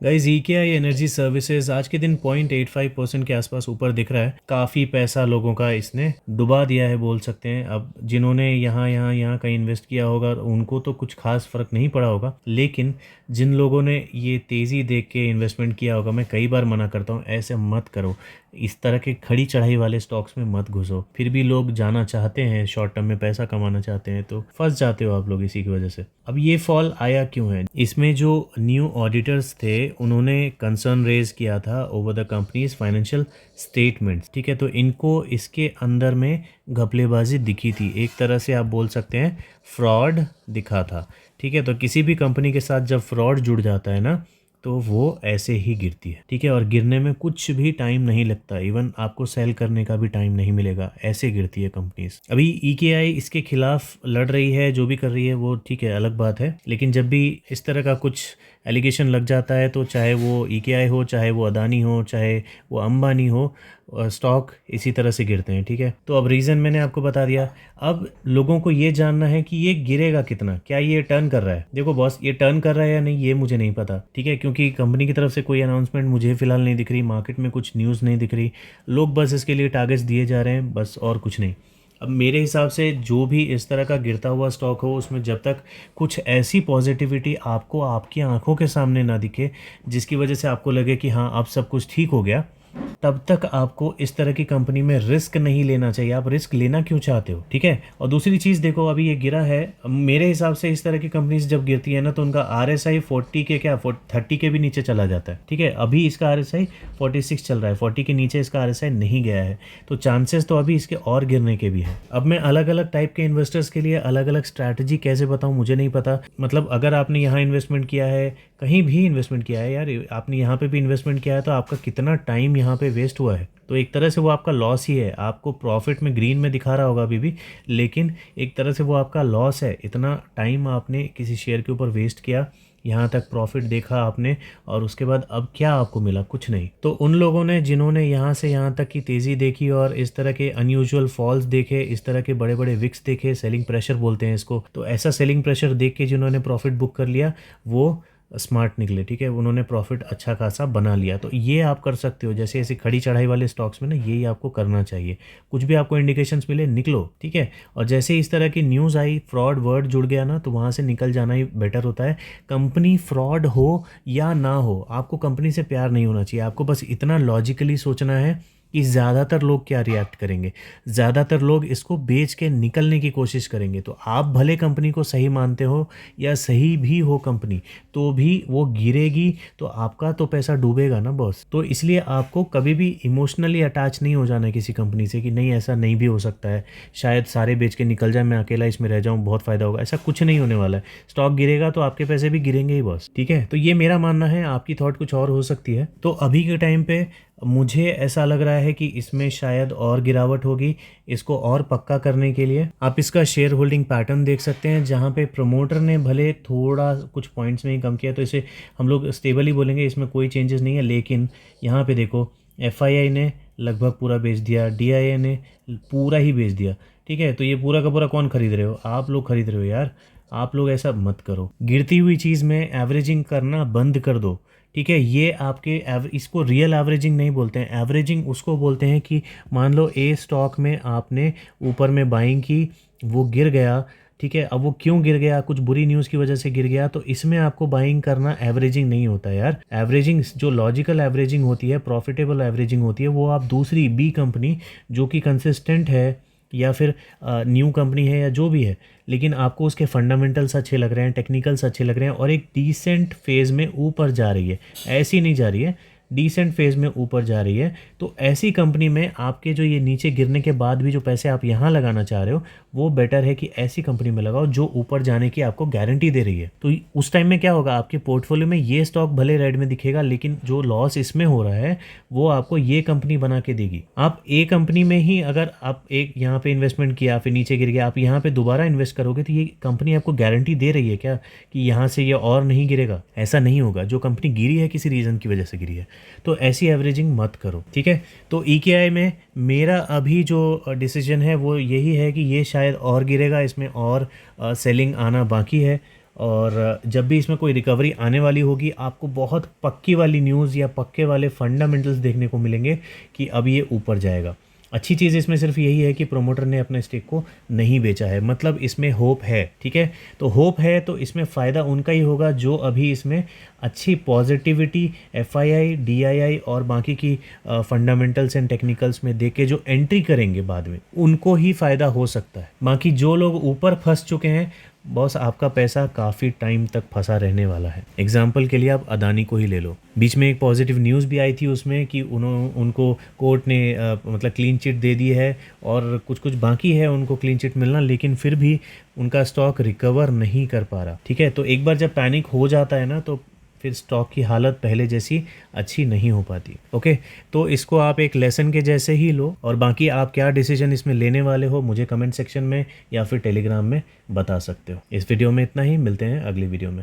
Guys ईकेआई energy services आज के दिन 0.85% के आसपास ऊपर दिख रहा है। काफ़ी पैसा लोगों का इसने डुबा दिया है बोल सकते हैं। अब जिन्होंने यहाँ कहीं इन्वेस्ट किया होगा उनको तो कुछ खास फर्क नहीं पड़ा होगा, लेकिन जिन लोगों ने ये तेज़ी देख के इन्वेस्टमेंट किया होगा, मैं कई बार मना करता हूँ ऐसे मत करो। इस तरह के खड़ी चढ़ाई वाले स्टॉक्स में मत घुसो। फिर भी लोग जाना चाहते हैं, शॉर्ट टर्म में पैसा कमाना चाहते हैं, तो फंस जाते हो आप लोग इसी की वजह से। अब ये फॉल आया क्यों है? इसमें जो न्यू ऑडिटर्स थे उन्होंने कंसर्न रेज किया था over the companies financial statements. ठीक है, तो इनको इसके अंदर में घपलेबाजी दिखी थी, एक तरह से आप बोल सकते हैं फ्रॉड दिखा था। ठीक है, तो किसी भी कंपनी के साथ जब फ्रॉड जुड़ जाता है ना, तो वो ऐसे ही गिरती है। ठीक है, और गिरने में कुछ भी टाइम नहीं लगता, इवन आपको सेल करने का भी टाइम नहीं मिलेगा, ऐसे गिरती है कंपनीज। अभी ईकेआई इसके खिलाफ लड़ रही है, जो भी कर रही है वो ठीक है, अलग बात है। लेकिन जब भी इस तरह का कुछ एलिगेशन लग जाता है, तो चाहे वो ईकेआई हो, चाहे वो अदानी हो, चाहे वो अंबानी हो, स्टॉक इसी तरह से गिरते हैं। ठीक है, तो अब रीज़न मैंने आपको बता दिया। अब लोगों को ये जानना है कि ये गिरेगा कितना, क्या ये टर्न कर रहा है। देखो बॉस, ये टर्न कर रहा है या नहीं ये मुझे नहीं पता। ठीक है, क्योंकि कंपनी की तरफ से कोई अनाउंसमेंट मुझे फिलहाल नहीं दिख रही, मार्केट में कुछ न्यूज़ नहीं दिख रही, लोग बस इसके लिए टारगेट्स दिए जा रहे हैं, बस और कुछ नहीं। अब मेरे हिसाब से जो भी इस तरह का गिरता हुआ स्टॉक हो, उसमें जब तक कुछ ऐसी पॉजिटिविटी आपको आपकी आंखों के सामने ना दिखे जिसकी वजह से आपको लगे कि हाँ अब सब कुछ ठीक हो गया, तब तक आपको इस तरह की कंपनी में रिस्क नहीं लेना चाहिए। आप रिस्क लेना क्यों चाहते हो? ठीक है, और दूसरी चीज़ देखो, अभी ये गिरा है, मेरे हिसाब से इस तरह की कंपनीज जब गिरती है ना, तो उनका RSI 40 के क्या 30 के भी नीचे चला जाता है। ठीक है, अभी इसका RSI 46 चल रहा है, 40 के नीचे इसका RSI नहीं गया है, तो चांसेस तो अभी इसके और गिरने के भी हैं। अब मैं अलग अलग टाइप के इन्वेस्टर्स के लिए अलग अलग स्ट्रैटेजी कैसे बताऊं, मुझे नहीं पता। मतलब अगर आपने यहाँ इन्वेस्टमेंट किया है, कहीं भी इन्वेस्टमेंट किया है यार, आपने यहाँ पे भी इन्वेस्टमेंट किया है, तो आपका कितना टाइम यहाँ पे वेस्ट हुआ है, तो एक तरह से वो आपका लॉस ही है। आपको प्रॉफिट में ग्रीन में दिखा रहा होगा अभी भी, लेकिन एक तरह से वो आपका लॉस है। इतना टाइम आपने किसी शेयर के ऊपर वेस्ट किया, यहाँ तक प्रॉफिट देखा आपने, और उसके बाद अब क्या आपको मिला? कुछ नहीं। तो उन लोगों ने जिन्होंने यहाँ से यहाँ तक की तेज़ी देखी और इस तरह के अनयूजुअल फॉल्स देखे, इस तरह के बड़े बड़े विक्स देखे, सेलिंग प्रेशर बोलते हैं इसको, तो ऐसा सेलिंग प्रेशर देख के जिन्होंने प्रॉफिट बुक कर लिया वो स्मार्ट निकले। ठीक है, उन्होंने प्रॉफिट अच्छा खासा बना लिया। तो ये आप कर सकते हो, जैसे ऐसी खड़ी चढ़ाई वाले स्टॉक्स में ना, यही आपको करना चाहिए। कुछ भी आपको इंडिकेशंस मिले, निकलो। ठीक है, और जैसे इस तरह की न्यूज़ आई, फ्रॉड वर्ड जुड़ गया ना, तो वहाँ से निकल जाना ही बेटर होता है। कंपनी फ्रॉड हो या ना हो, आपको कंपनी से प्यार नहीं होना चाहिए। आपको बस इतना लॉजिकली सोचना है कि ज़्यादातर लोग क्या रिएक्ट करेंगे। ज़्यादातर लोग इसको बेच के निकलने की कोशिश करेंगे, तो आप भले कंपनी को सही मानते हो या सही भी हो कंपनी, तो भी वो गिरेगी, तो आपका तो पैसा डूबेगा ना बॉस। तो इसलिए आपको कभी भी इमोशनली अटैच नहीं हो जाना है किसी कंपनी से कि नहीं ऐसा नहीं भी हो सकता है, शायद सारे बेच के निकल जाए, मैं अकेला इसमें रह जाऊँ, बहुत फ़ायदा होगा। ऐसा कुछ नहीं होने वाला है। स्टॉक गिरेगा तो आपके पैसे भी गिरेंगे ही बॉस। ठीक है, तो ये मेरा मानना है, आपकी थॉट कुछ और हो सकती है। तो अभी के टाइम पे मुझे ऐसा लग रहा है कि इसमें शायद और गिरावट होगी। इसको और पक्का करने के लिए आप इसका शेयर होल्डिंग पैटर्न देख सकते हैं, जहां पे प्रमोटर ने भले थोड़ा कुछ पॉइंट्स में ही कम किया, तो इसे हम लोग स्टेबल ही बोलेंगे, इसमें कोई चेंजेस नहीं है। लेकिन यहाँ पे देखो, FII ने लगभग पूरा बेच दिया, DIA ने पूरा ही बेच दिया। ठीक है, तो ये पूरा का पूरा कौन खरीद रहे हो? आप लोग खरीद रहे हो यार। आप लोग ऐसा मत करो, गिरती हुई चीज़ में एवरेजिंग करना बंद कर दो। ठीक है, ये आपके इसको रियल एवरेजिंग नहीं बोलते हैं। एवरेजिंग उसको बोलते हैं कि मान लो ए स्टॉक में आपने ऊपर में बाइंग की, वो गिर गया। ठीक है, अब वो क्यों गिर गया? कुछ बुरी न्यूज़ की वजह से गिर गया, तो इसमें आपको बाइंग करना एवरेजिंग नहीं होता यार। एवरेजिंग जो लॉजिकल एवरेजिंग होती है, प्रॉफिटेबल एवरेजिंग होती है, वो आप दूसरी बी कंपनी जो कि कंसिस्टेंट है, या फिर न्यू कंपनी है, या जो भी है, लेकिन आपको उसके फंडामेंटल्स अच्छे लग रहे हैं, टेक्निकल्स अच्छे लग रहे हैं, और एक डिसेंट फेज़ में ऊपर जा रही है, ऐसी नहीं जा रही है, डिसेंट फेज़ में ऊपर जा रही है, तो ऐसी कंपनी में आपके जो ये नीचे गिरने के बाद भी जो पैसे आप यहाँ लगाना चाह रहे हो, वो बेटर है कि ऐसी कंपनी में लगाओ जो ऊपर जाने की आपको गारंटी दे रही है। तो उस टाइम में क्या होगा, आपके पोर्टफोलियो में ये स्टॉक भले रेड में दिखेगा, लेकिन जो लॉस इसमें हो रहा है वो आपको ये कंपनी बना के देगी। आप ए कंपनी में ही अगर आप एक यहाँ पे इन्वेस्टमेंट किया, फिर नीचे गिर गया, आप यहाँ पे दोबारा इन्वेस्ट करोगे, तो ये कंपनी आपको गारंटी दे रही है क्या कि यहाँ से ये और नहीं गिरेगा? ऐसा नहीं होगा। जो कंपनी गिरी है किसी रीज़न की वजह से गिरी है, तो ऐसी एवरेजिंग मत करो। ठीक है, तो EKI में मेरा अभी जो डिसीजन है वो यही है कि ये शायद और गिरेगा, इसमें और सेलिंग आना बाकी है। और जब भी इसमें कोई रिकवरी आने वाली होगी आपको बहुत पक्की वाली न्यूज़ या पक्के वाले फंडामेंटल्स देखने को मिलेंगे कि अब ये ऊपर जाएगा। अच्छी चीज़ इसमें सिर्फ यही है कि प्रोमोटर ने अपने स्टेक को नहीं बेचा है, मतलब इसमें होप है। ठीक है, तो होप है तो इसमें फ़ायदा उनका ही होगा जो अभी इसमें अच्छी पॉजिटिविटी एफआईआई, डीआईआई और बाकी की फंडामेंटल्स एंड टेक्निकल्स में देके जो एंट्री करेंगे बाद में, उनको ही फ़ायदा हो सकता है। बाकी जो लोग ऊपर फंस चुके हैं, बॉस आपका पैसा काफ़ी टाइम तक फंसा रहने वाला है। एग्जाम्पल के लिए आप अदानी को ही ले लो। बीच में एक पॉजिटिव न्यूज़ भी आई थी उसमें कि उनको कोर्ट ने मतलब क्लीन चिट दे दी है और कुछ कुछ बाकी है उनको क्लीन चिट मिलना, लेकिन फिर भी उनका स्टॉक रिकवर नहीं कर पा रहा। ठीक है, तो एक बार जब पैनिक हो जाता है ना तो फिर स्टॉक की हालत पहले जैसी अच्छी नहीं हो पाती। ओके, तो इसको आप एक लेसन के जैसे ही लो और बाकी आप क्या डिसीजन इसमें लेने वाले हो मुझे कमेंट सेक्शन में या फिर टेलीग्राम में बता सकते हो। इस वीडियो में इतना ही, मिलते हैं अगली वीडियो में।